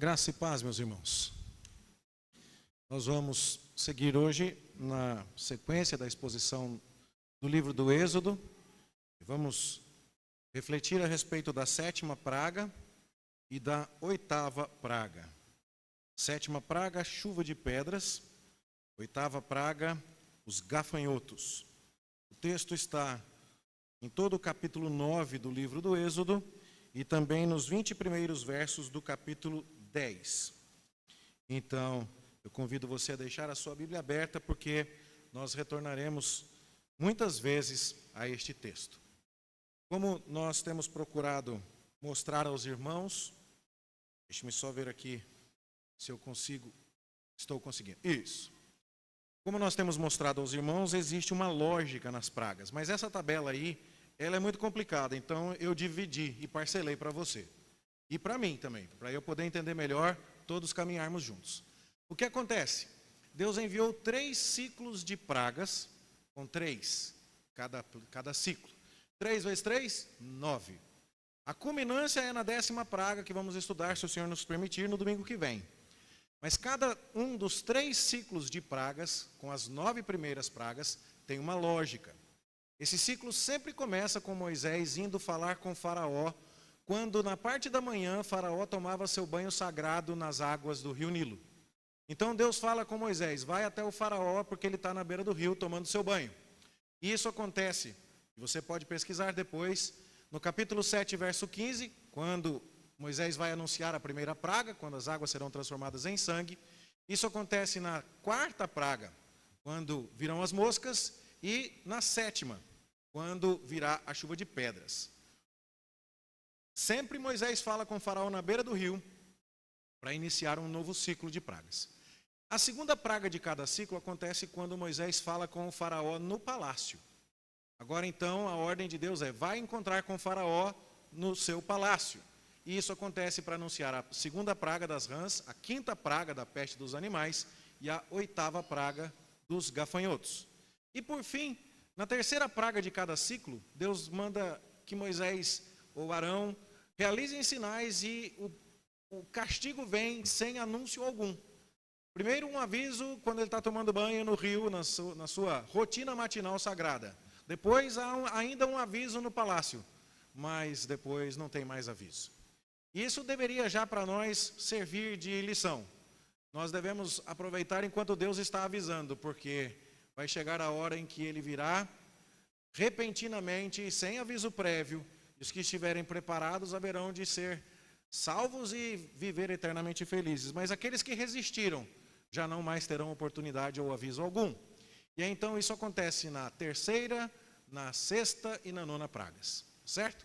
Graça e paz, meus irmãos. Nós vamos seguir hoje na sequência da exposição do livro do Êxodo. Vamos refletir a respeito da sétima praga e da oitava praga. Sétima praga, chuva de pedras. Oitava praga, os gafanhotos. O texto está em todo o capítulo 9 do livro do Êxodo e também nos 20 primeiros versos do capítulo 10. Então, eu convido você a deixar a sua Bíblia aberta, porque nós retornaremos muitas vezes a este texto. Como nós temos procurado mostrar aos irmãos, deixe-me só ver aqui se eu consigo, estou conseguindo, isso. Como nós temos mostrado aos irmãos, existe uma lógica nas pragas, mas essa tabela aí, ela é muito complicada, então eu dividi e parcelei para você. E para mim também, para eu poder entender melhor, todos caminharmos juntos. O que acontece? Deus enviou 3 ciclos de pragas, com 3, cada ciclo. 3 vezes 3, 9. A culminância é na 10ª praga, que vamos estudar, se o Senhor nos permitir, no domingo que vem. Mas cada um dos 3 ciclos de pragas, com as 9 primeiras pragas, tem uma lógica. Esse ciclo sempre começa com Moisés indo falar com Faraó, quando na parte da manhã Faraó tomava seu banho sagrado nas águas do rio Nilo. Então Deus fala com Moisés, vai até o Faraó porque ele está na beira do rio tomando seu banho. E isso acontece, você pode pesquisar depois, no capítulo 7, verso 15, quando Moisés vai anunciar a primeira praga, quando as águas serão transformadas em sangue. Isso acontece na 4ª praga, quando virão as moscas, e na 7ª, quando virá a chuva de pedras. Sempre Moisés fala com o Faraó na beira do rio para iniciar um novo ciclo de pragas. A segunda praga de cada ciclo acontece quando Moisés fala com o Faraó no palácio. Agora então a ordem de Deus é, vai encontrar com o Faraó no seu palácio. E isso acontece para anunciar a segunda praga das rãs, a 5ª praga da peste dos animais e a 8ª praga dos gafanhotos. E por fim, na 3ª praga de cada ciclo, Deus manda que Moisés ou Arão realizem sinais e o castigo vem sem anúncio algum. Primeiro um aviso quando ele está tomando banho no rio, na sua rotina matinal sagrada. Depois há ainda um aviso no palácio, mas depois não tem mais aviso. Isso deveria já para nós servir de lição. Nós devemos aproveitar enquanto Deus está avisando, porque vai chegar a hora em que ele virá repentinamente, sem aviso prévio, e os que estiverem preparados haverão de ser salvos e viver eternamente felizes. Mas aqueles que resistiram já não mais terão oportunidade ou aviso algum. E então isso acontece na 3ª, na 6ª e na 9ª pragas, certo?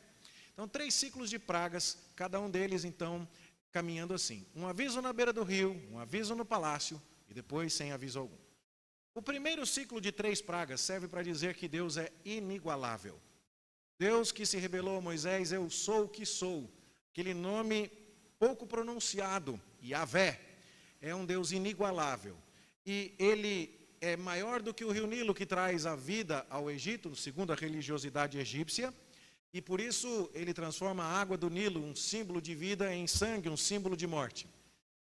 Então 3 ciclos de pragas, cada um deles então caminhando assim. Um aviso na beira do rio, um aviso no palácio e depois sem aviso algum. O primeiro ciclo de 3 pragas serve para dizer que Deus é inigualável. Deus que se revelou a Moisés, eu sou o que sou. Aquele nome pouco pronunciado, Yahvé, é um Deus inigualável. E ele é maior do que o rio Nilo, que traz a vida ao Egito, segundo a religiosidade egípcia. E por isso ele transforma a água do Nilo, um símbolo de vida, em sangue, um símbolo de morte.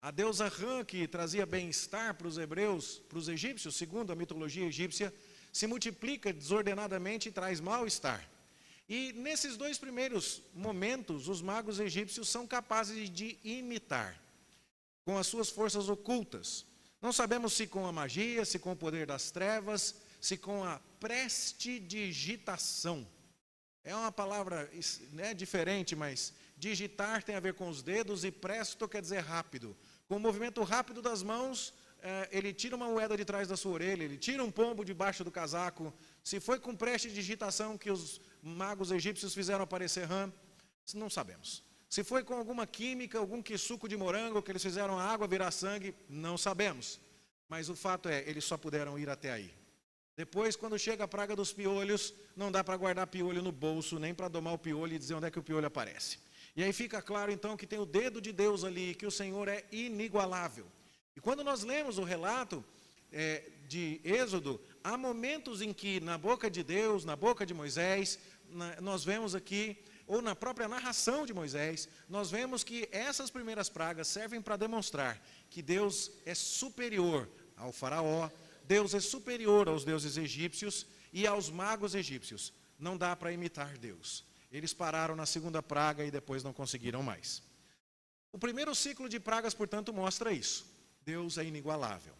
A deusa Rã, que trazia bem-estar para os hebreus, para os egípcios, segundo a mitologia egípcia, se multiplica desordenadamente e traz mal-estar. E nesses 2 primeiros momentos, os magos egípcios são capazes de imitar, com as suas forças ocultas. Não sabemos se com a magia, se com o poder das trevas, se com a prestidigitação. É uma palavra diferente, mas digitar tem a ver com os dedos e presto quer dizer rápido. Com o movimento rápido das mãos, ele tira uma moeda de trás da sua orelha, ele tira um pombo debaixo do casaco. Se foi com prestidigitação que os magos egípcios fizeram aparecer rã, não sabemos. Se foi com alguma química, algum suco de morango, que eles fizeram a água virar sangue, não sabemos. Mas o fato é, eles só puderam ir até aí. Depois, quando chega a praga dos piolhos, não dá para guardar piolho no bolso, nem para domar o piolho e dizer onde é que o piolho aparece. E aí fica claro, então, que tem o dedo de Deus ali, que o Senhor é inigualável. E quando nós lemos o relato de Êxodo, há momentos em que, na boca de Deus, na boca de Moisés, nós vemos aqui ou na própria narração de Moisés, nós vemos que essas primeiras pragas servem para demonstrar que Deus é superior ao faraó, Deus é superior aos deuses egípcios e aos magos egípcios. Não dá para imitar Deus. Eles pararam na segunda praga e depois não conseguiram mais. O primeiro ciclo de pragas, portanto, mostra isso. Deus é inigualável.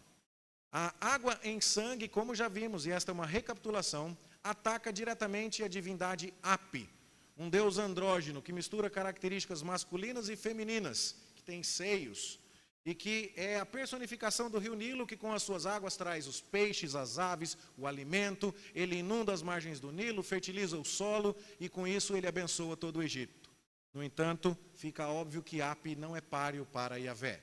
A água em sangue, como já vimos, e esta é uma recapitulação, ataca diretamente a divindade Api, um deus andrógeno que mistura características masculinas e femininas, que tem seios, e que é a personificação do rio Nilo, que com as suas águas traz os peixes, as aves, o alimento. Ele inunda as margens do Nilo, fertiliza o solo, e com isso ele abençoa todo o Egito. No entanto, fica óbvio que Api não é páreo para Yahvé.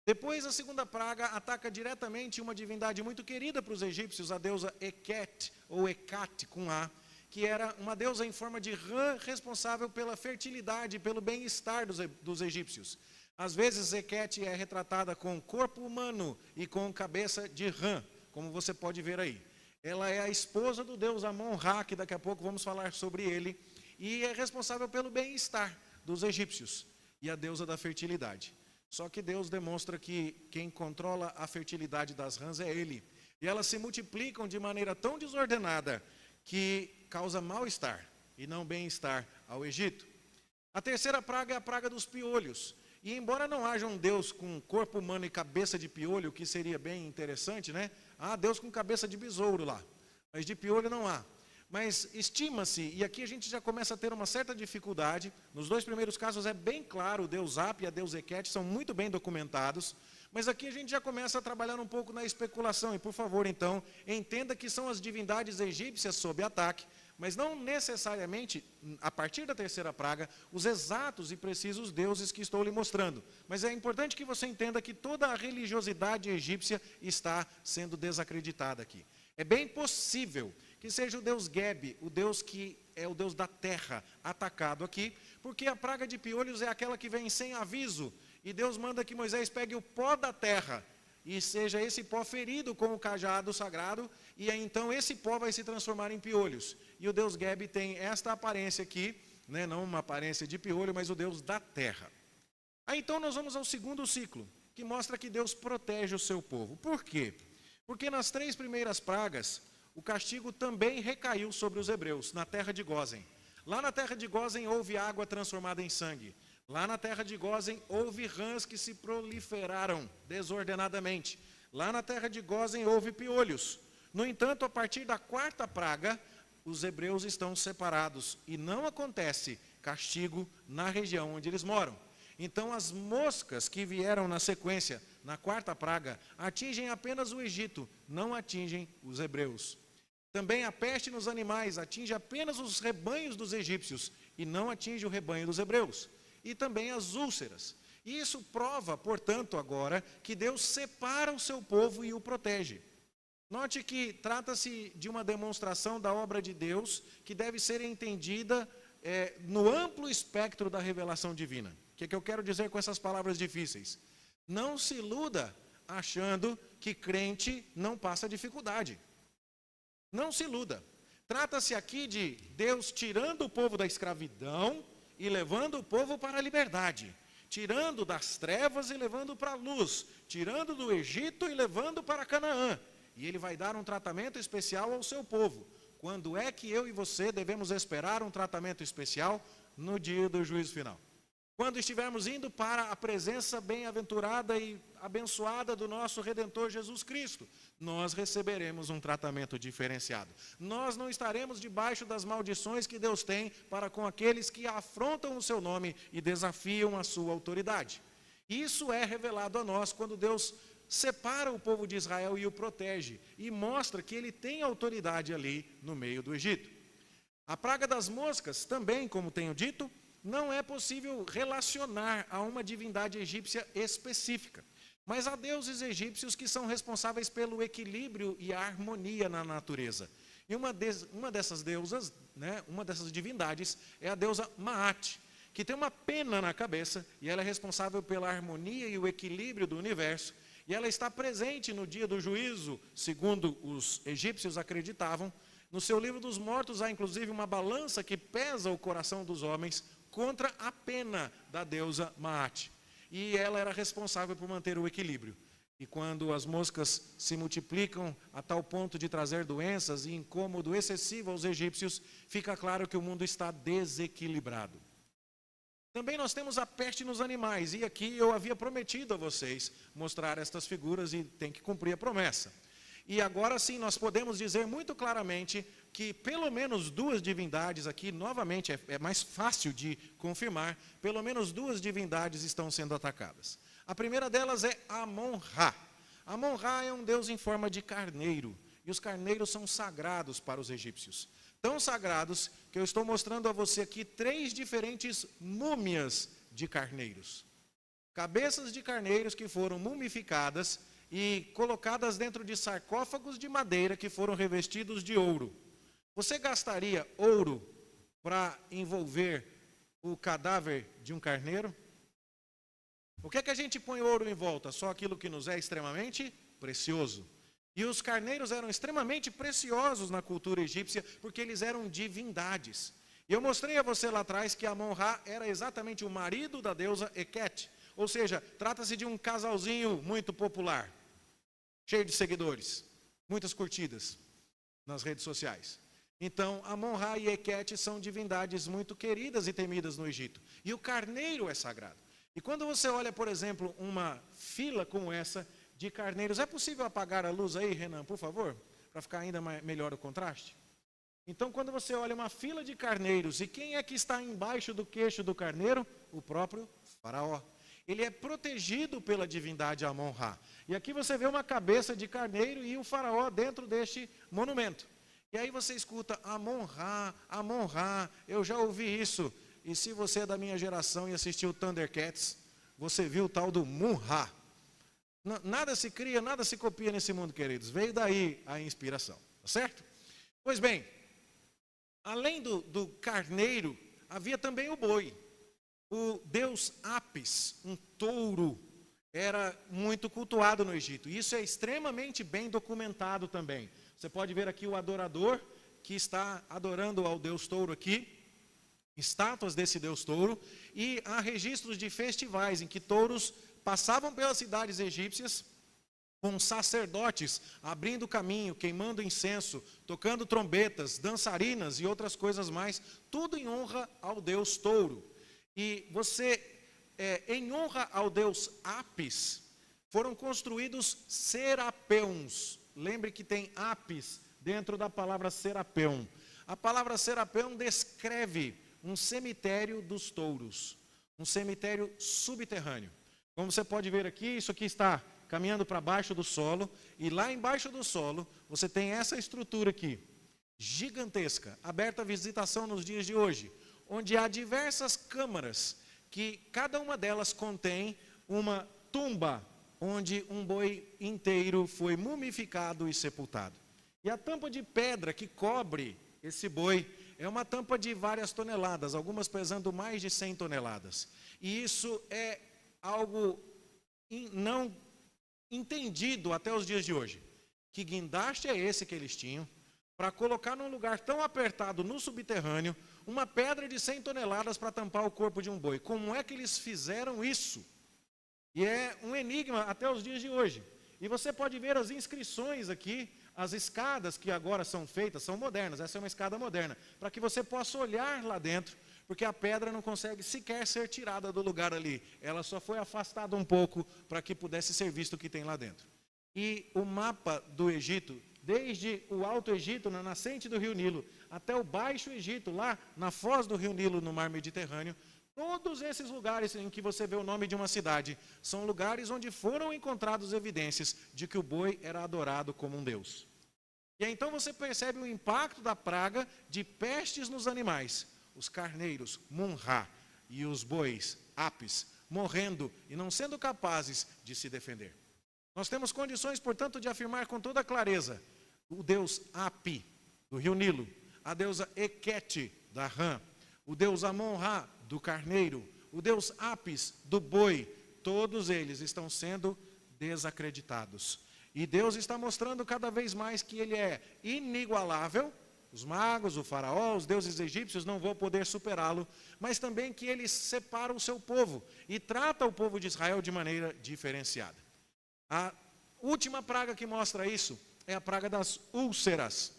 Depois, a segunda praga ataca diretamente uma divindade muito querida para os egípcios, a deusa Eket, ou Hecate, com A, que era uma deusa em forma de rã, responsável pela fertilidade e pelo bem-estar dos egípcios. Às vezes, Hecate é retratada com corpo humano e com cabeça de rã, como você pode ver aí. Ela é a esposa do deus Amon-Ra, que daqui a pouco vamos falar sobre ele, e é responsável pelo bem-estar dos egípcios, e a deusa da fertilidade. Só que Deus demonstra que quem controla a fertilidade das rãs é Ele. E elas se multiplicam de maneira tão desordenada que causa mal-estar e não bem-estar ao Egito. A terceira praga é a praga dos piolhos. E embora não haja um Deus com corpo humano e cabeça de piolho, que seria bem interessante, né? Há Deus com cabeça de besouro lá, mas de piolho não há. Mas estima-se, e aqui a gente já começa a ter uma certa dificuldade, nos dois primeiros casos é bem claro, o deus Api e a deusa Hecate são muito bem documentados, mas aqui a gente já começa a trabalhar um pouco na especulação, e por favor então, entenda que são as divindades egípcias sob ataque, mas não necessariamente, a partir da terceira praga, os exatos e precisos deuses que estou lhe mostrando. Mas é importante que você entenda que toda a religiosidade egípcia está sendo desacreditada aqui. É bem possível que seja o deus Geb, o deus que é o deus da terra, atacado aqui, porque a praga de piolhos é aquela que vem sem aviso, e Deus manda que Moisés pegue o pó da terra, e seja esse pó ferido com o cajado sagrado, e aí então esse pó vai se transformar em piolhos. E o deus Geb tem esta aparência aqui, né, não uma aparência de piolho, mas o deus da terra. Aí então nós vamos ao segundo ciclo, que mostra que Deus protege o seu povo. Por quê? Porque nas três primeiras pragas, o castigo também recaiu sobre os hebreus, na terra de Gósen. Lá na terra de Gósen houve água transformada em sangue. Lá na terra de Gósen houve rãs que se proliferaram desordenadamente. Lá na terra de Gósen houve piolhos. No entanto, a partir da quarta praga, os hebreus estão separados e não acontece castigo na região onde eles moram. Então, as moscas que vieram na sequência, na quarta praga, atingem apenas o Egito, não atingem os hebreus. Também a peste nos animais atinge apenas os rebanhos dos egípcios e não atinge o rebanho dos hebreus. E também as úlceras. E isso prova, portanto, agora, que Deus separa o seu povo e o protege. Note que trata-se de uma demonstração da obra de Deus que deve ser entendida no amplo espectro da revelação divina. O que eu quero dizer com essas palavras difíceis? Não se iluda achando que crente não passa dificuldade. Não se iluda. Trata-se aqui de Deus tirando o povo da escravidão e levando o povo para a liberdade. Tirando das trevas e levando para a luz. Tirando do Egito e levando para Canaã. E ele vai dar um tratamento especial ao seu povo. Quando é que eu e você devemos esperar um tratamento especial? No dia do juízo final. Quando estivermos indo para a presença bem-aventurada e abençoada do nosso Redentor Jesus Cristo, nós receberemos um tratamento diferenciado. Nós não estaremos debaixo das maldições que Deus tem para com aqueles que afrontam o seu nome e desafiam a sua autoridade. Isso é revelado a nós quando Deus separa o povo de Israel e o protege, e mostra que ele tem autoridade ali no meio do Egito. A praga das moscas também, como tenho dito, não é possível relacionar a uma divindade egípcia específica, mas há deuses egípcios que são responsáveis pelo equilíbrio e a harmonia na natureza. E uma dessas deusas, uma dessas divindades, é a deusa Maat, que tem uma pena na cabeça, e ela é responsável pela harmonia e o equilíbrio do universo, e ela está presente no dia do juízo, segundo os egípcios acreditavam, No seu livro dos mortos há inclusive uma balança que pesa o coração dos homens contra a pena da deusa Maat. E ela era responsável por manter o equilíbrio. E quando as moscas se multiplicam a tal ponto de trazer doenças e incômodo excessivo aos egípcios, fica claro que o mundo está desequilibrado. Também nós temos a peste nos animais, e aqui eu havia prometido a vocês mostrar estas figuras e tem que cumprir a promessa. E agora sim nós podemos dizer muito claramente que pelo menos duas divindades aqui, novamente é mais fácil de confirmar, pelo menos duas divindades estão sendo atacadas. A primeira delas é Amon-Ra. Amon-Ra é um deus em forma de carneiro, e os carneiros são sagrados para os egípcios. Tão sagrados que eu estou mostrando a você aqui 3 diferentes múmias de carneiros. Cabeças de carneiros que foram mumificadas e colocadas dentro de sarcófagos de madeira que foram revestidos de ouro. Você gastaria ouro para envolver o cadáver de um carneiro? O que é que a gente põe ouro em volta? Só aquilo que nos é extremamente precioso. E os carneiros eram extremamente preciosos na cultura egípcia, porque eles eram divindades. E eu mostrei a você lá atrás que Amon-Ra era exatamente o marido da deusa Eket. Ou seja, trata-se de um casalzinho muito popular, cheio de seguidores, muitas curtidas nas redes sociais. Então, Amon-Ra e Eket são divindades muito queridas e temidas no Egito. E o carneiro é sagrado. E quando você olha, por exemplo, uma fila como essa de carneiros, é possível apagar a luz aí, Renan, por favor? Para ficar ainda melhor o contraste? Então, quando você olha uma fila de carneiros, e quem é que está embaixo do queixo do carneiro? O próprio faraó. Ele é protegido pela divindade Amon-Ra. E aqui você vê uma cabeça de carneiro e o faraó dentro deste monumento. E aí você escuta Amon-Ra, Amon-Ra, eu já ouvi isso. E se você é da minha geração e assistiu Thundercats, você viu o tal do Mun-Ra. Nada se cria, nada se copia nesse mundo, queridos. Veio daí a inspiração, tá certo? Pois bem, além do carneiro, havia também o boi. O deus Apis, um touro, era muito cultuado no Egito. Isso é extremamente bem documentado também. Você pode ver aqui o adorador que está adorando ao deus touro aqui, estátuas desse deus touro, e há registros de festivais em que touros passavam pelas cidades egípcias com sacerdotes abrindo caminho, queimando incenso, tocando trombetas, dançarinas e outras coisas mais, tudo em honra ao deus touro. E em honra ao deus Apis, foram construídos serapéus. Lembre que tem Apis dentro da palavra serapéu. A palavra serapéu descreve um cemitério dos touros, um cemitério subterrâneo. Como você pode ver aqui, isso aqui está caminhando para baixo do solo, e lá embaixo do solo, você tem essa estrutura aqui, gigantesca, aberta à visitação nos dias de hoje, onde há diversas câmaras, que cada uma delas contém uma tumba, onde um boi inteiro foi mumificado e sepultado. E a tampa de pedra que cobre esse boi é uma tampa de várias toneladas, algumas pesando mais de 100 toneladas. E isso é algo não entendido até os dias de hoje. Que guindaste é esse que eles tinham para colocar num lugar tão apertado no subterrâneo uma pedra de 100 toneladas para tampar o corpo de um boi? Como é que eles fizeram isso? E é um enigma até os dias de hoje. E você pode ver as inscrições aqui, as escadas que agora são feitas, são modernas, essa é uma escada moderna, para que você possa olhar lá dentro, porque a pedra não consegue sequer ser tirada do lugar ali, ela só foi afastada um pouco para que pudesse ser visto o que tem lá dentro. E o mapa do Egito, desde o Alto Egito, na nascente do Rio Nilo, até o Baixo Egito, lá na foz do Rio Nilo, no mar Mediterrâneo, todos esses lugares em que você vê o nome de uma cidade, são lugares onde foram encontradas evidências de que o boi era adorado como um deus. E aí, então você percebe o impacto da praga de pestes nos animais. Os carneiros, Mun-Ra, e os bois, Apis, morrendo e não sendo capazes de se defender. Nós temos condições, portanto, de afirmar com toda clareza, o deus Api, do rio Nilo, a deusa Eket, da rã, o deus Amon-Ra, do carneiro, o deus Apis, do boi, todos eles estão sendo desacreditados. E Deus está mostrando cada vez mais que Ele é inigualável Os magos, o faraó, os deuses egípcios não vão poder superá-lo, mas também que ele separa o seu povo e trata o povo de Israel de maneira diferenciada. A última praga que mostra isso é a praga das úlceras.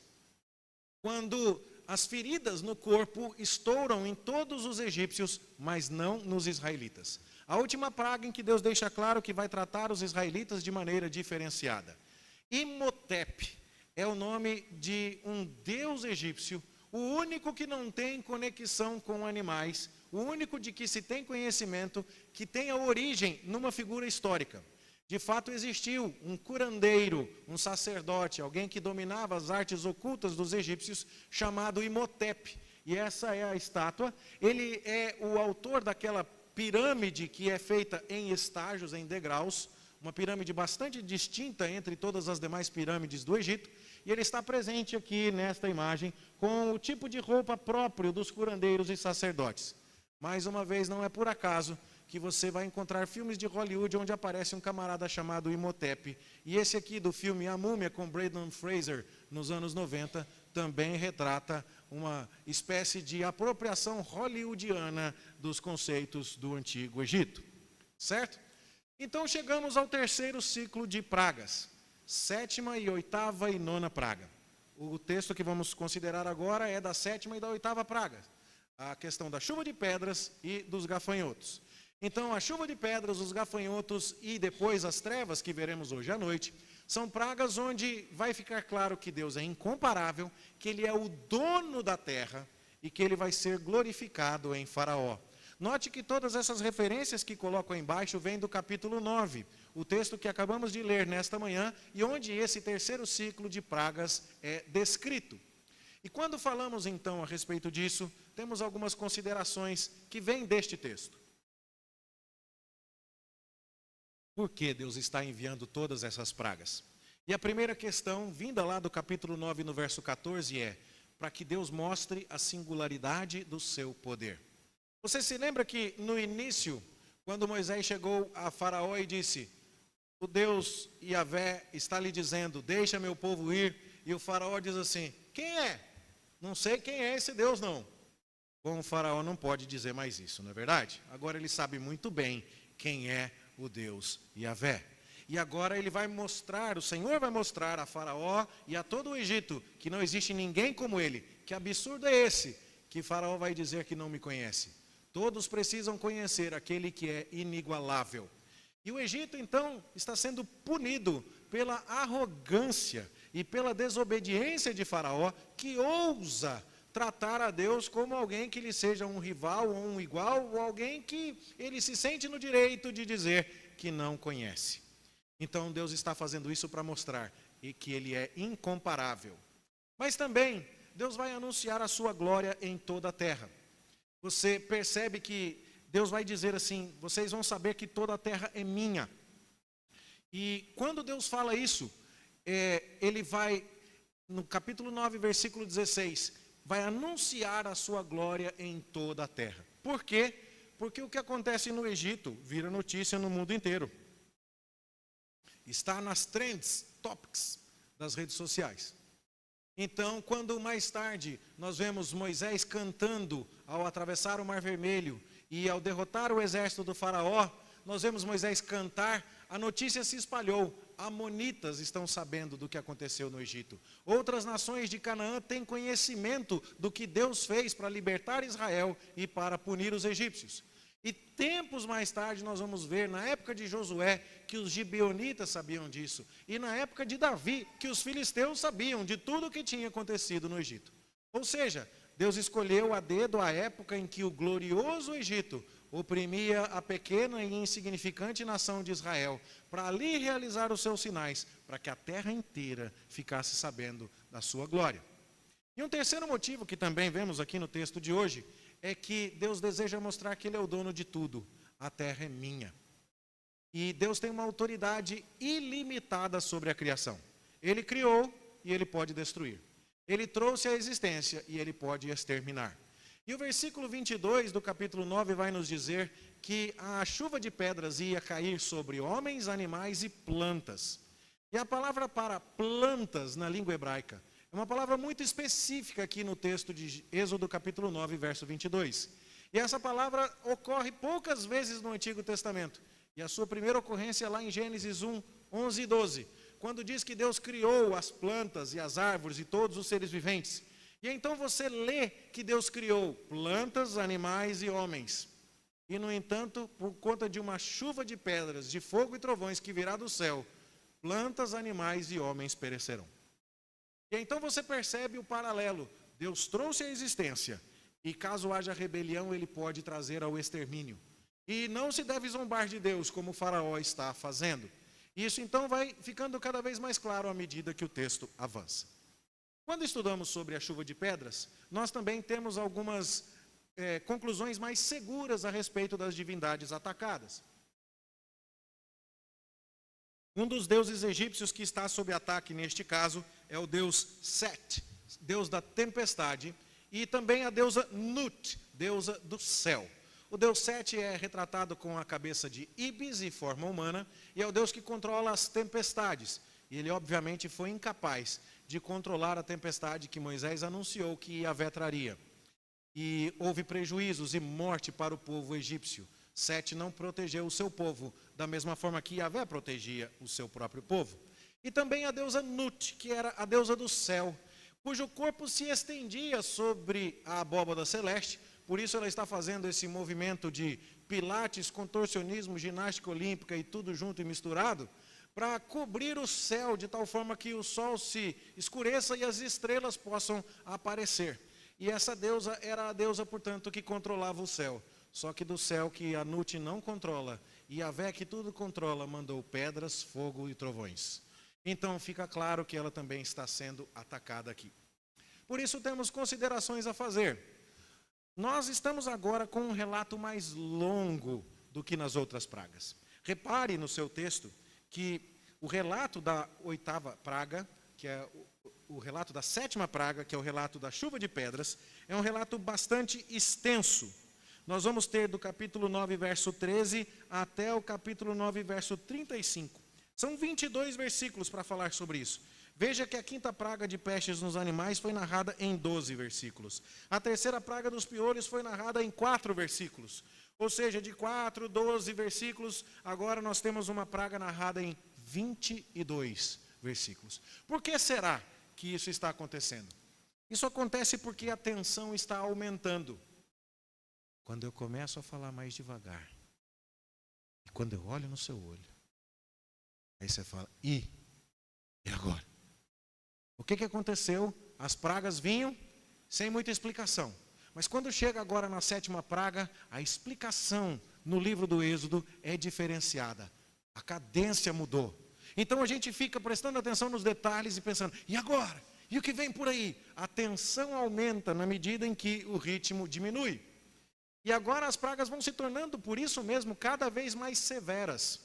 Quando as feridas no corpo estouram em todos os egípcios, mas não nos israelitas. A última praga em que Deus deixa claro que vai tratar os israelitas de maneira diferenciada. Imhotep é o nome de um deus egípcio, o único que não tem conexão com animais, o único de que se tem conhecimento, que tem a origem numa figura histórica. De fato existiu um curandeiro, um sacerdote, alguém que dominava as artes ocultas dos egípcios, chamado Imhotep. E essa é a estátua. Ele é o autor daquela pirâmide que é feita em estágios, em degraus, uma pirâmide bastante distinta entre todas as demais pirâmides do Egito, e ele está presente aqui nesta imagem com o tipo de roupa próprio dos curandeiros e sacerdotes. Mais uma vez, não é por acaso que você vai encontrar filmes de Hollywood onde aparece um camarada chamado Imhotep, e esse aqui do filme A Múmia, com Brendan Fraser, nos anos 90, também retrata uma espécie de apropriação hollywoodiana dos conceitos do Antigo Egito. Certo? Então chegamos ao terceiro ciclo de pragas, sétima e oitava e nona praga. O texto que vamos considerar agora é da sétima e da oitava praga, a questão da chuva de pedras e dos gafanhotos. Então a chuva de pedras, os gafanhotos e depois as trevas, que veremos hoje à noite, são pragas onde vai ficar claro que Deus é incomparável, que Ele é o dono da terra e que Ele vai ser glorificado em Faraó. Note que todas essas referências que coloco aí embaixo vêm do capítulo 9, o texto que acabamos de ler nesta manhã, e onde esse terceiro ciclo de pragas é descrito. E quando falamos então a respeito disso, temos algumas considerações que vêm deste texto. Por que Deus está enviando todas essas pragas? E a primeira questão, vinda lá do capítulo 9, no verso 14, é: para que Deus mostre a singularidade do seu poder. Você se lembra que no início, quando Moisés chegou a Faraó e disse: o Deus Yahvé está lhe dizendo, deixa meu povo ir, e o Faraó diz assim: quem é? Não sei quem é esse Deus não. Bom, o Faraó não pode dizer mais isso, não é verdade? Agora ele sabe muito bem quem é o Deus Yahvé. E agora ele vai mostrar, o Senhor vai mostrar a Faraó e a todo o Egito que não existe ninguém como ele. Que absurdo é esse que Faraó vai dizer que não me conhece? Todos precisam conhecer aquele que é inigualável. E o Egito, então, está sendo punido pela arrogância e pela desobediência de Faraó, que ousa tratar a Deus como alguém que lhe seja um rival ou um igual, ou alguém que ele se sente no direito de dizer que não conhece. Então Deus está fazendo isso para mostrar que Ele é incomparável. Mas também Deus vai anunciar a sua glória em toda a terra. Você percebe que Deus vai dizer assim: vocês vão saber que toda a terra é minha. E quando Deus fala isso, Ele vai, no capítulo 9, versículo 16, vai anunciar a sua glória em toda a terra. Por quê? Porque o que acontece no Egito vira notícia no mundo inteiro. Está nas trends, topics das redes sociais. Então, quando mais tarde nós vemos Moisés cantando ao atravessar o Mar Vermelho e ao derrotar o exército do faraó, nós vemos Moisés cantar, a notícia se espalhou. Amonitas estão sabendo do que aconteceu no Egito. Outras nações de Canaã têm conhecimento do que Deus fez para libertar Israel e para punir os egípcios. E tempos mais tarde nós vamos ver, na época de Josué, que os gibeonitas sabiam disso. E na época de Davi, que os filisteus sabiam de tudo o que tinha acontecido no Egito. Ou seja, Deus escolheu a dedo a época em que o glorioso Egito oprimia a pequena e insignificante nação de Israel, para ali realizar os seus sinais, para que a terra inteira ficasse sabendo da sua glória. E um terceiro motivo que também vemos aqui no texto de hoje, é que Deus deseja mostrar que Ele é o dono de tudo. A terra é minha. E Deus tem uma autoridade ilimitada sobre a criação. Ele criou e Ele pode destruir. Ele trouxe a existência e Ele pode exterminar. E o versículo 22 do capítulo 9 vai nos dizer que a chuva de pedras ia cair sobre homens, animais e plantas. E a palavra para plantas na língua hebraica É uma palavra muito específica aqui no texto de Êxodo capítulo 9, verso 22. E essa palavra ocorre poucas vezes no Antigo Testamento. E a sua primeira ocorrência é lá em Gênesis 1, 11 e 12, quando diz que Deus criou as plantas e as árvores e todos os seres viventes. E então você lê que Deus criou plantas, animais e homens. E, no entanto, por conta de uma chuva de pedras, de fogo e trovões que virá do céu, plantas, animais e homens perecerão. E então você percebe o paralelo. Deus trouxe a existência, e caso haja rebelião, ele pode trazer ao extermínio. E não se deve zombar de Deus, como o faraó está fazendo. Isso então vai ficando cada vez mais claro à medida que o texto avança. Quando estudamos sobre a chuva de pedras, nós também temos algumas conclusões mais seguras a respeito das divindades atacadas. Um dos deuses egípcios que está sob ataque neste caso é o deus Set, deus da tempestade, e também a deusa Nut, deusa do céu. O deus Set é retratado com a cabeça de íbis e forma humana, e é o deus que controla as tempestades. E ele obviamente foi incapaz de controlar a tempestade que Moisés anunciou que Yahvé traria. E houve prejuízos e morte para o povo egípcio. Sete não protegeu o seu povo da mesma forma que Yahvé protegia o seu próprio povo. E também a deusa Nut, que era a deusa do céu, cujo corpo se estendia sobre a abóbada celeste. Por isso ela está fazendo esse movimento de pilates, contorcionismo, ginástica olímpica e tudo junto e misturado, para cobrir o céu de tal forma que o sol se escureça e as estrelas possam aparecer. E essa deusa era a deusa, portanto, que controlava o céu. Só que do céu que a Nut não controla, e Yahvé que tudo controla, mandou pedras, fogo e trovões. Então fica claro que ela também está sendo atacada aqui. Por isso temos considerações a fazer. Nós estamos agora com um relato mais longo do que nas outras pragas. Repare no seu texto que o relato da 8ª praga, que é o relato da 7ª praga, que é o relato da chuva de pedras, é um relato bastante extenso. Nós vamos ter do capítulo 9, verso 13, até o capítulo 9, verso 35. São 22 versículos para falar sobre isso. Veja que a 5ª praga de pestes nos animais foi narrada em 12 versículos. A 3ª praga dos piolhos foi narrada em 4 versículos. Ou seja, de 4, 12 versículos, agora nós temos uma praga narrada em 22 versículos. Por que será que isso está acontecendo? Isso acontece porque a tensão está aumentando. Quando eu começo a falar mais devagar, e quando eu olho no seu olho, aí você fala, e agora? O que aconteceu? As pragas vinham sem muita explicação. Mas quando chega agora na 7ª praga, a explicação no livro do Êxodo é diferenciada. A cadência mudou. Então a gente fica prestando atenção nos detalhes e pensando, e agora? E o que vem por aí? A tensão aumenta na medida em que o ritmo diminui. E agora as pragas vão se tornando, por isso mesmo, cada vez mais severas.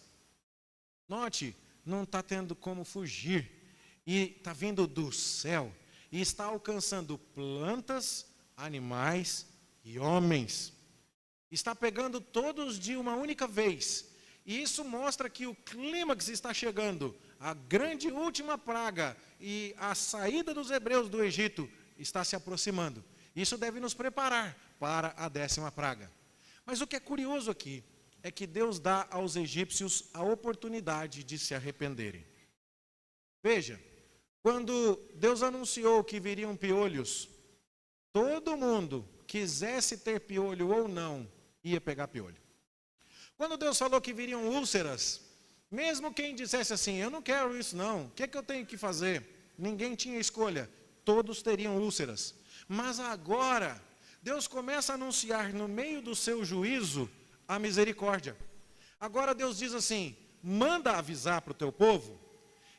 Note, não está tendo como fugir. E está vindo do céu. E está alcançando plantas, animais e homens. Está pegando todos de uma única vez. E isso mostra que o clímax está chegando. A grande última praga e a saída dos hebreus do Egito está se aproximando. Isso deve nos preparar para a 10ª praga. Mas o que é curioso aqui é que Deus dá aos egípcios a oportunidade de se arrependerem. Veja, quando Deus anunciou que viriam piolhos, todo mundo, quisesse ter piolho ou não, ia pegar piolho. Quando Deus falou que viriam úlceras, mesmo quem dissesse assim, eu não quero isso não, o que eu tenho que fazer? Ninguém tinha escolha, todos teriam úlceras. Mas agora, Deus começa a anunciar no meio do seu juízo a misericórdia. Agora Deus diz assim, manda avisar para o teu povo,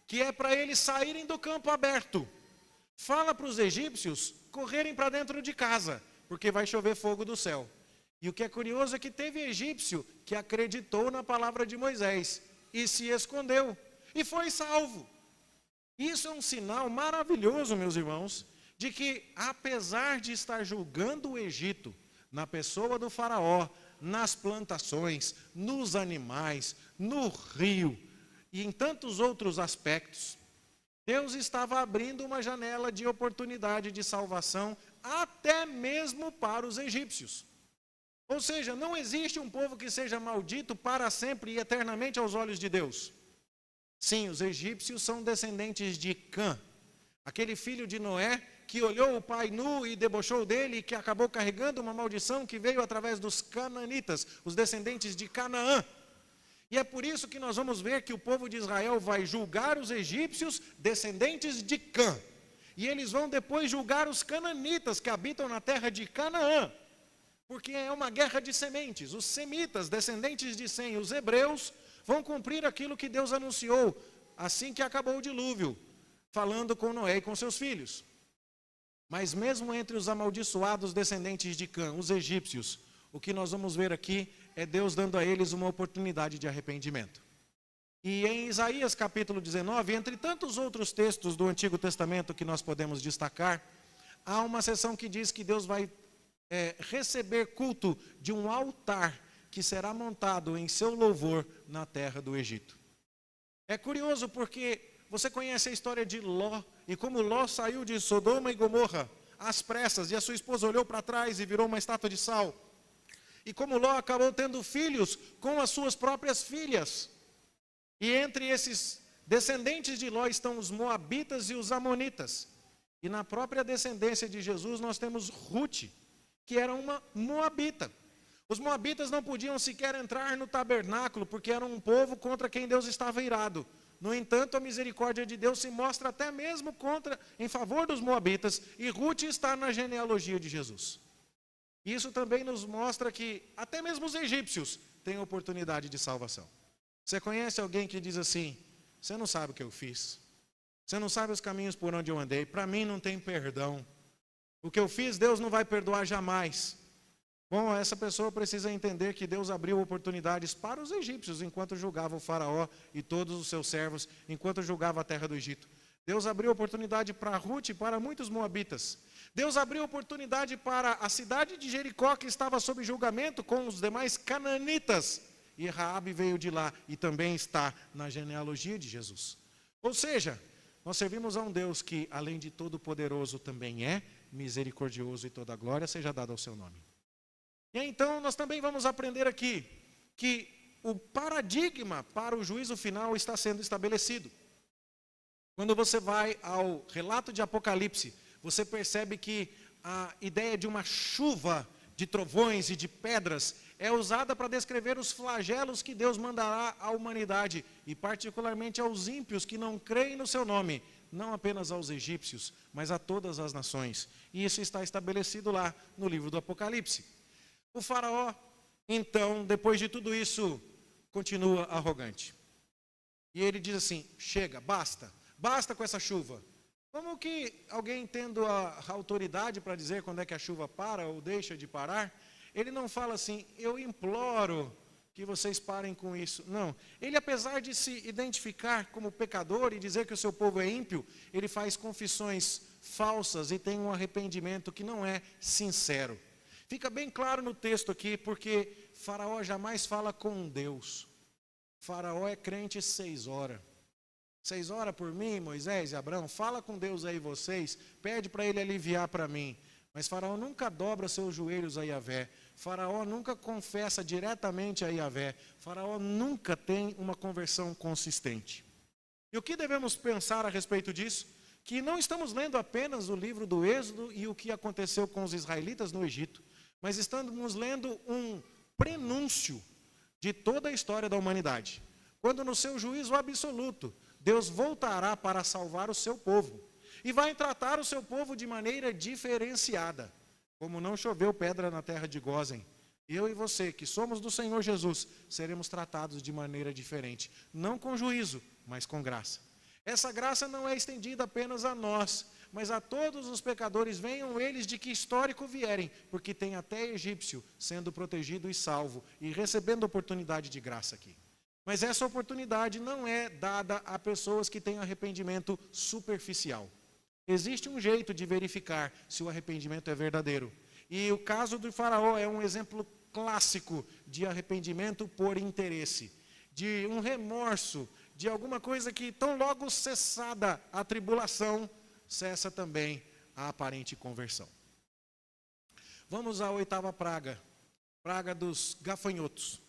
que é para eles saírem do campo aberto. Fala para os egípcios correrem para dentro de casa, porque vai chover fogo do céu. E o que é curioso é que teve egípcio que acreditou na palavra de Moisés e se escondeu e foi salvo. Isso é um sinal maravilhoso, meus irmãos, de que apesar de estar julgando o Egito, na pessoa do faraó, nas plantações, nos animais, no rio e em tantos outros aspectos, Deus estava abrindo uma janela de oportunidade de salvação, até mesmo para os egípcios. Ou seja, não existe um povo que seja maldito para sempre e eternamente aos olhos de Deus. Sim, os egípcios são descendentes de Cã, aquele filho de Noé que olhou o pai nu e debochou dele e que acabou carregando uma maldição que veio através dos cananitas, os descendentes de Canaã. E é por isso que nós vamos ver que o povo de Israel vai julgar os egípcios, descendentes de Cã. E eles vão depois julgar os cananitas que habitam na terra de Canaã. Porque é uma guerra de sementes. Os semitas, descendentes de Sem, os hebreus, vão cumprir aquilo que Deus anunciou assim que acabou o dilúvio, falando com Noé e com seus filhos. Mas mesmo entre os amaldiçoados descendentes de Cã, os egípcios, o que nós vamos ver aqui é Deus dando a eles uma oportunidade de arrependimento. E em Isaías capítulo 19, entre tantos outros textos do Antigo Testamento que nós podemos destacar, há uma seção que diz que Deus vai receber culto de um altar que será montado em seu louvor na terra do Egito. É curioso porque você conhece a história de Ló, e como Ló saiu de Sodoma e Gomorra às pressas, e a sua esposa olhou para trás e virou uma estátua de sal. E como Ló acabou tendo filhos com as suas próprias filhas. E entre esses descendentes de Ló estão os moabitas e os amonitas. E na própria descendência de Jesus nós temos Rute, que era uma moabita. Os moabitas não podiam sequer entrar no tabernáculo, porque eram um povo contra quem Deus estava irado. No entanto, a misericórdia de Deus se mostra até mesmo em favor dos moabitas, e Rute está na genealogia de Jesus. Isso também nos mostra que até mesmo os egípcios têm oportunidade de salvação. Você conhece alguém que diz assim: você não sabe o que eu fiz, você não sabe os caminhos por onde eu andei, para mim não tem perdão, o que eu fiz Deus não vai perdoar jamais. Bom, essa pessoa precisa entender que Deus abriu oportunidades para os egípcios enquanto julgava o faraó e todos os seus servos, enquanto julgava a terra do Egito. Deus abriu oportunidade para Rute e para muitos moabitas. Deus abriu oportunidade para a cidade de Jericó, que estava sob julgamento com os demais cananitas. E Raabe veio de lá e também está na genealogia de Jesus. Ou seja, nós servimos a um Deus que, além de todo poderoso, também é misericordioso, e toda a glória seja dada ao seu nome. E então nós também vamos aprender aqui que o paradigma para o juízo final está sendo estabelecido. Quando você vai ao relato de Apocalipse, você percebe que a ideia de uma chuva de trovões e de pedras é usada para descrever os flagelos que Deus mandará à humanidade, e particularmente aos ímpios que não creem no seu nome, não apenas aos egípcios, mas a todas as nações. E isso está estabelecido lá no livro do Apocalipse. O faraó, então, depois de tudo isso, continua arrogante. E ele diz assim: chega, basta com essa chuva. Como que alguém tendo a autoridade para dizer quando é que a chuva para ou deixa de parar, ele não fala assim: eu imploro que vocês parem com isso. Não, ele, apesar de se identificar como pecador e dizer que o seu povo é ímpio, ele faz confissões falsas e tem um arrependimento que não é sincero. Fica bem claro no texto aqui, porque Faraó jamais fala com Deus. Faraó é crente 6 horas. 6 horas por mim, Moisés e Abraão, fala com Deus aí vocês, pede para ele aliviar para mim. Mas Faraó nunca dobra seus joelhos a Yahvé. Faraó nunca confessa diretamente a Yahvé. Faraó nunca tem uma conversão consistente. E o que devemos pensar a respeito disso? Que não estamos lendo apenas o livro do Êxodo e o que aconteceu com os israelitas no Egito, mas estamos lendo um prenúncio de toda a história da humanidade. Quando no seu juízo absoluto, Deus voltará para salvar o seu povo. E vai tratar o seu povo de maneira diferenciada. Como não choveu pedra na terra de Gósen, eu e você, que somos do Senhor Jesus, seremos tratados de maneira diferente. Não com juízo, mas com graça. Essa graça não é estendida apenas a nós, mas a todos os pecadores, venham eles de que histórico vierem, porque tem até egípcio sendo protegido e salvo, e recebendo oportunidade de graça aqui. Mas essa oportunidade não é dada a pessoas que têm arrependimento superficial. Existe um jeito de verificar se o arrependimento é verdadeiro. E o caso do faraó é um exemplo clássico de arrependimento por interesse, de um remorso, de alguma coisa que, tão logo cessada a tribulação, cessa também a aparente conversão. Vamos à 8ª praga, praga dos gafanhotos,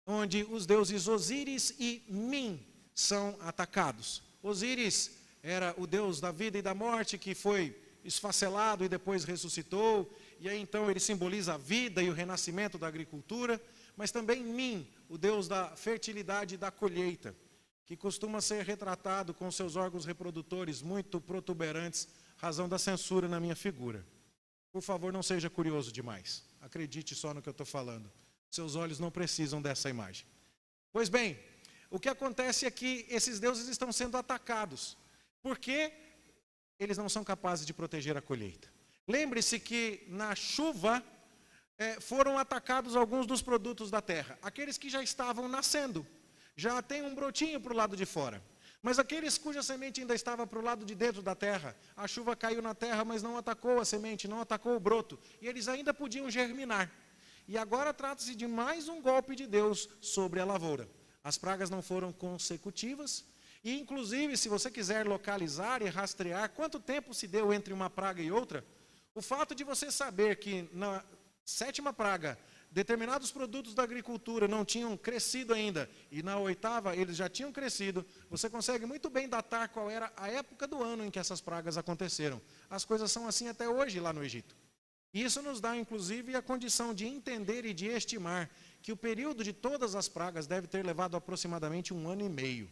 onde os deuses Osíris e Min são atacados. Osíris era o deus da vida e da morte, que foi esfacelado e depois ressuscitou, e aí então ele simboliza a vida e o renascimento da agricultura, mas também Min, o deus da fertilidade e da colheita, que costuma ser retratado com seus órgãos reprodutores muito protuberantes, razão da censura na minha figura. Por favor, não seja curioso demais, acredite só no que eu estou falando, seus olhos não precisam dessa imagem. Pois bem, o que acontece é que esses deuses estão sendo atacados, porque eles não são capazes de proteger a colheita. Lembre-se que na chuva foram atacados alguns dos produtos da terra, aqueles que já estavam nascendo, já tem um brotinho para o lado de fora. Mas aqueles cuja semente ainda estava para o lado de dentro da terra, a chuva caiu na terra, mas não atacou a semente, não atacou o broto, e eles ainda podiam germinar. E agora trata-se de mais um golpe de Deus sobre a lavoura. As pragas não foram consecutivas, e inclusive, se você quiser localizar e rastrear quanto tempo se deu entre uma praga e outra, o fato de você saber que na 7ª praga, determinados produtos da agricultura não tinham crescido ainda, e na 8ª eles já tinham crescido, você consegue muito bem datar qual era a época do ano em que essas pragas aconteceram. As coisas são assim até hoje lá no Egito. E isso nos dá, inclusive, a condição de entender e de estimar que o período de todas as pragas deve ter levado aproximadamente 1 ano e meio.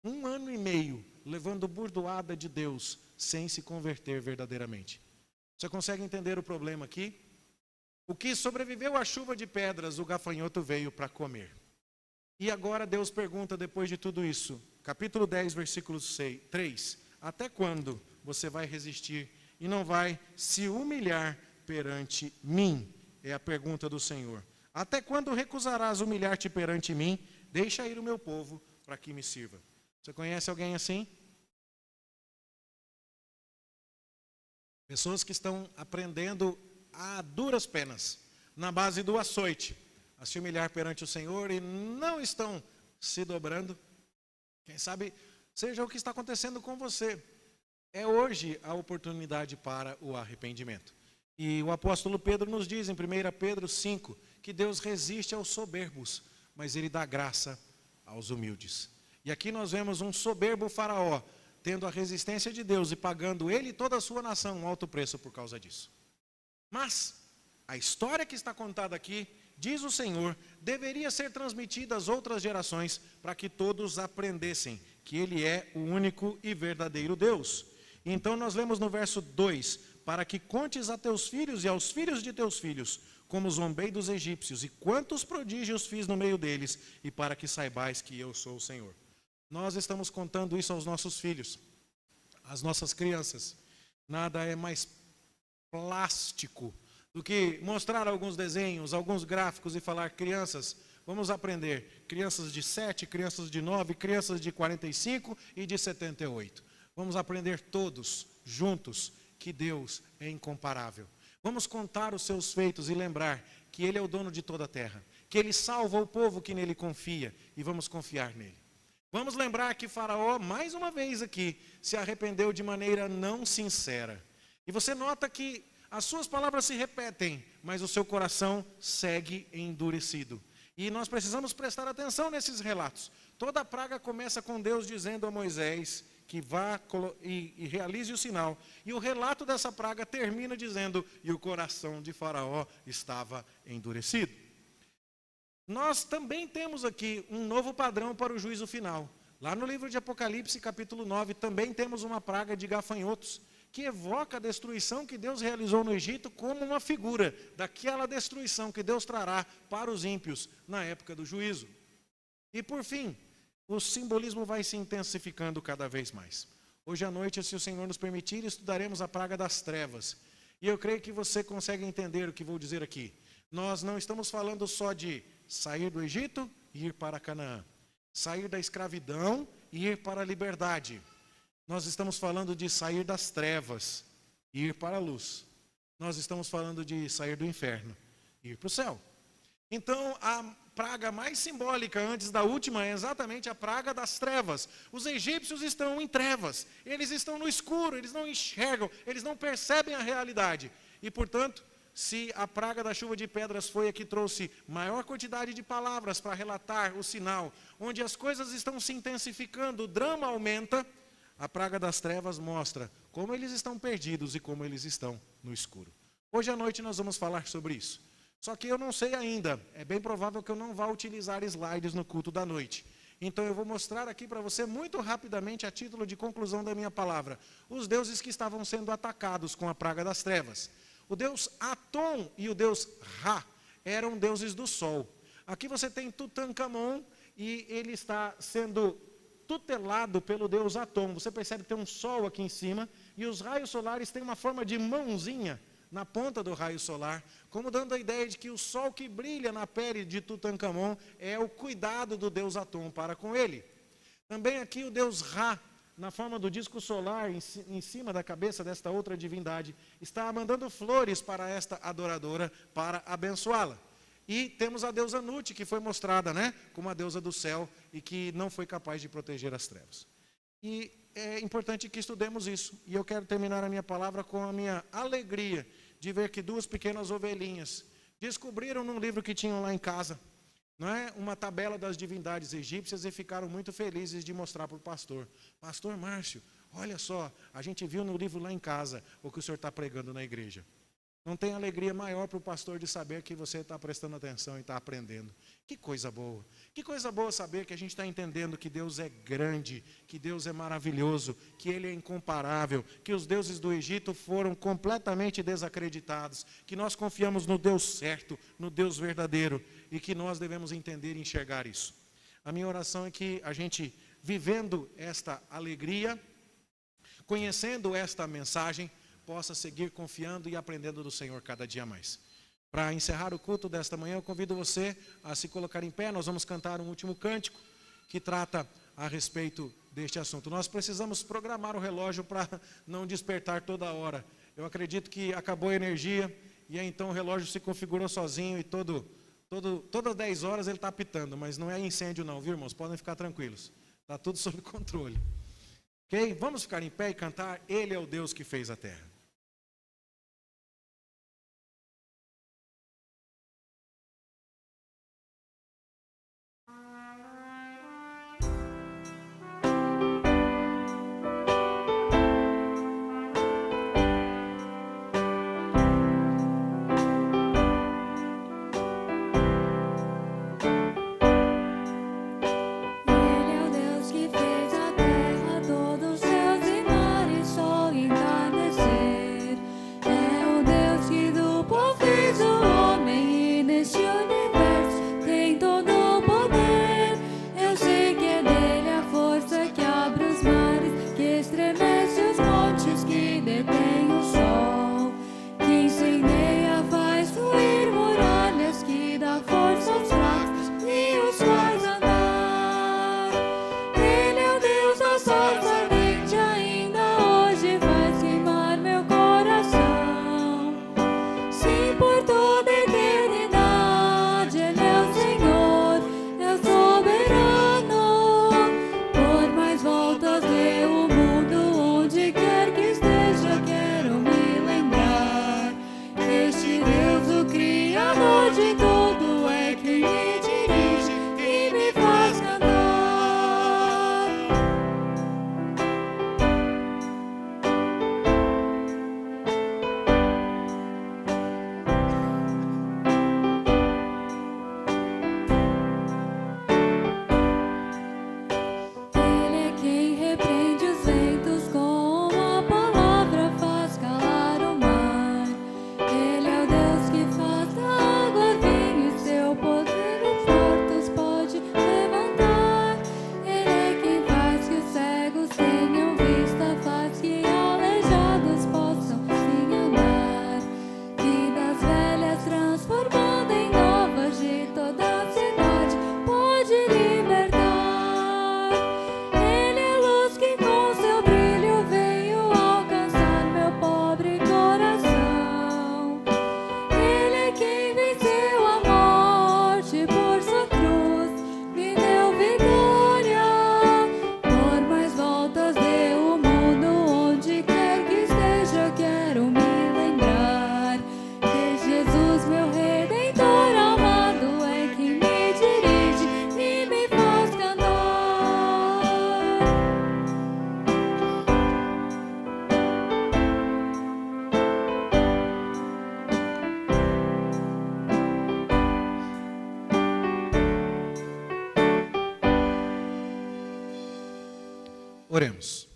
1 ano e meio, levando burdoada de Deus, sem se converter verdadeiramente. Você consegue entender o problema aqui? O que sobreviveu à chuva de pedras, o gafanhoto veio para comer. E agora Deus pergunta, depois de tudo isso, capítulo 10, versículo 3, até quando você vai resistir e não vai se humilhar perante mim? É a pergunta do Senhor. Até quando recusarás humilhar-te perante mim? Deixa ir o meu povo para que me sirva. Você conhece alguém assim? Pessoas que estão aprendendo a duras penas, na base do açoite, a se humilhar perante o Senhor e não estão se dobrando. Quem sabe seja o que está acontecendo com você. É hoje a oportunidade para o arrependimento. E o apóstolo Pedro nos diz em 1 Pedro 5, que Deus resiste aos soberbos, mas Ele dá graça aos humildes. E aqui nós vemos um soberbo faraó, tendo a resistência de Deus e pagando ele e toda a sua nação um alto preço por causa disso. Mas a história que está contada aqui, diz o Senhor, deveria ser transmitida às outras gerações para que todos aprendessem que Ele é o único e verdadeiro Deus. Então nós lemos no verso 2, para que contes a teus filhos e aos filhos de teus filhos, como zombei dos egípcios e quantos prodígios fiz no meio deles, e para que saibais que eu sou o Senhor. Nós estamos contando isso aos nossos filhos, às nossas crianças. Nada é mais plástico do que mostrar alguns desenhos, alguns gráficos e falar, crianças, vamos aprender. Crianças de 7, crianças de 9, crianças de 45 e de 78. Vamos aprender todos, juntos, que Deus é incomparável. Vamos contar os seus feitos e lembrar que Ele é o dono de toda a terra, que Ele salva o povo que nele confia, e vamos confiar nele. Vamos lembrar que Faraó, mais uma vez aqui, se arrependeu de maneira não sincera. E você nota que as suas palavras se repetem, mas o seu coração segue endurecido. E nós precisamos prestar atenção nesses relatos. Toda a praga começa com Deus dizendo a Moisés que vá e realize o sinal. E o relato dessa praga termina dizendo, e o coração de Faraó estava endurecido. Nós também temos aqui um novo padrão para o juízo final. Lá no livro de Apocalipse, capítulo 9, também temos uma praga de gafanhotos, que evoca a destruição que Deus realizou no Egito como uma figura daquela destruição que Deus trará para os ímpios na época do juízo. E por fim, o simbolismo vai se intensificando cada vez mais. Hoje à noite, se o Senhor nos permitir, estudaremos a praga das trevas. E eu creio que você consegue entender o que vou dizer aqui. Nós não estamos falando só de sair do Egito e ir para Canaã. Sair da escravidão e ir para a liberdade. Nós estamos falando de sair das trevas e ir para a luz. Nós estamos falando de sair do inferno e ir para o céu. Então, a praga mais simbólica antes da última é exatamente a praga das trevas. Os egípcios estão em trevas, eles estão no escuro, eles não enxergam, eles não percebem a realidade. E, portanto, se a praga da chuva de pedras foi a que trouxe maior quantidade de palavras para relatar o sinal, onde as coisas estão se intensificando, o drama aumenta, a praga das trevas mostra como eles estão perdidos e como eles estão no escuro. Hoje à noite nós vamos falar sobre isso. Só que eu não sei ainda, é bem provável que eu não vá utilizar slides no culto da noite. Então eu vou mostrar aqui para você muito rapidamente, a título de conclusão da minha palavra, os deuses que estavam sendo atacados com a praga das trevas. O deus Atom e o deus Ra eram deuses do sol. Aqui você tem Tutankhamon e ele está sendo tutelado pelo deus Atom. Você percebe que tem um sol aqui em cima e os raios solares têm uma forma de mãozinha na ponta do raio solar, como dando a ideia de que o sol que brilha na pele de Tutankhamon é o cuidado do deus Atom para com ele. Também aqui o deus Ra, na forma do disco solar em cima da cabeça desta outra divindade, está mandando flores para esta adoradora para abençoá-la. E temos a deusa Nut, que foi mostrada, como a deusa do céu e que não foi capaz de proteger as trevas. E é importante que estudemos isso. E eu quero terminar a minha palavra com a minha alegria de ver que duas pequenas ovelhinhas descobriram num livro que tinham lá em casa, uma tabela das divindades egípcias, e ficaram muito felizes de mostrar para o pastor. Pastor Márcio, olha só, a gente viu no livro lá em casa o que o senhor está pregando na igreja. Não tem alegria maior para o pastor de saber que você está prestando atenção e está aprendendo. Que coisa boa. Que coisa boa saber que a gente está entendendo que Deus é grande, que Deus é maravilhoso, que Ele é incomparável, que os deuses do Egito foram completamente desacreditados, que nós confiamos no Deus certo, no Deus verdadeiro, e que nós devemos entender e enxergar isso. A minha oração é que a gente, vivendo esta alegria, conhecendo esta mensagem, possa seguir confiando e aprendendo do Senhor cada dia mais. Para encerrar o culto desta manhã, eu convido você a se colocar em pé. Nós vamos cantar um último cântico que trata a respeito deste assunto. Nós precisamos programar o relógio para não despertar toda hora. Eu acredito que acabou a energia e aí então o relógio se configurou sozinho e todas 10 horas ele está apitando, mas não é incêndio não, viu, irmãos? Podem ficar tranquilos. Está tudo sob controle. Ok? Vamos ficar em pé e cantar Ele é o Deus que fez a terra. Todos seus e mares, sol entardecer. Oremos.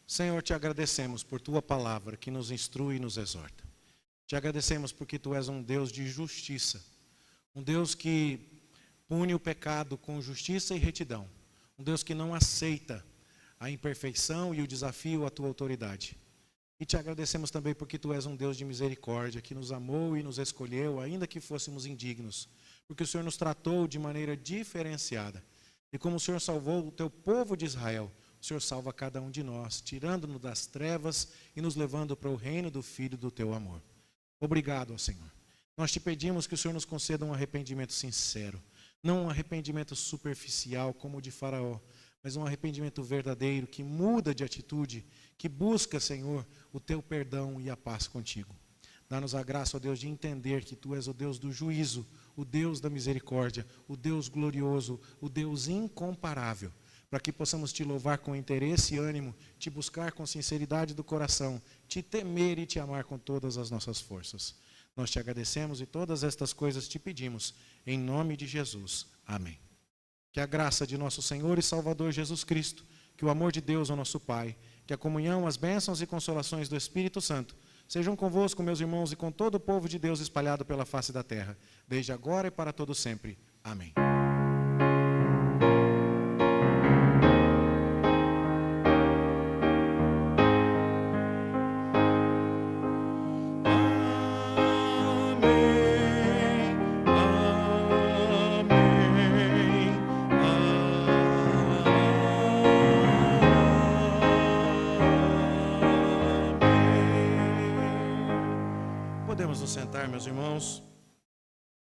Senhor, te agradecemos por tua palavra que nos instrui e nos exorta. Te agradecemos porque tu és um Deus de justiça, um Deus que pune o pecado com justiça e retidão, um Deus que não aceita a imperfeição e o desafio à tua autoridade. E te agradecemos também porque tu és um Deus de misericórdia, que nos amou e nos escolheu, ainda que fôssemos indignos, porque o Senhor nos tratou de maneira diferenciada. E como o Senhor salvou o teu povo de Israel, o Senhor salva cada um de nós, tirando-nos das trevas e nos levando para o reino do Filho do teu amor. Obrigado, ó Senhor. Nós te pedimos que o Senhor nos conceda um arrependimento sincero, não um arrependimento superficial como o de Faraó, mas um arrependimento verdadeiro que muda de atitude, que busca, Senhor, o teu perdão e a paz contigo. Dá-nos a graça, ó Deus, de entender que tu és o Deus do juízo, o Deus da misericórdia, o Deus glorioso, o Deus incomparável, para que possamos te louvar com interesse e ânimo, te buscar com sinceridade do coração, te temer e te amar com todas as nossas forças. Nós te agradecemos e todas estas coisas te pedimos, em nome de Jesus. Amém. Que a graça de nosso Senhor e Salvador Jesus Cristo, que o amor de Deus, o nosso Pai, que a comunhão, as bênçãos e consolações do Espírito Santo, sejam convosco, meus irmãos, e com todo o povo de Deus espalhado pela face da terra, desde agora e para todo sempre. Amém. Podemos nos sentar, meus irmãos.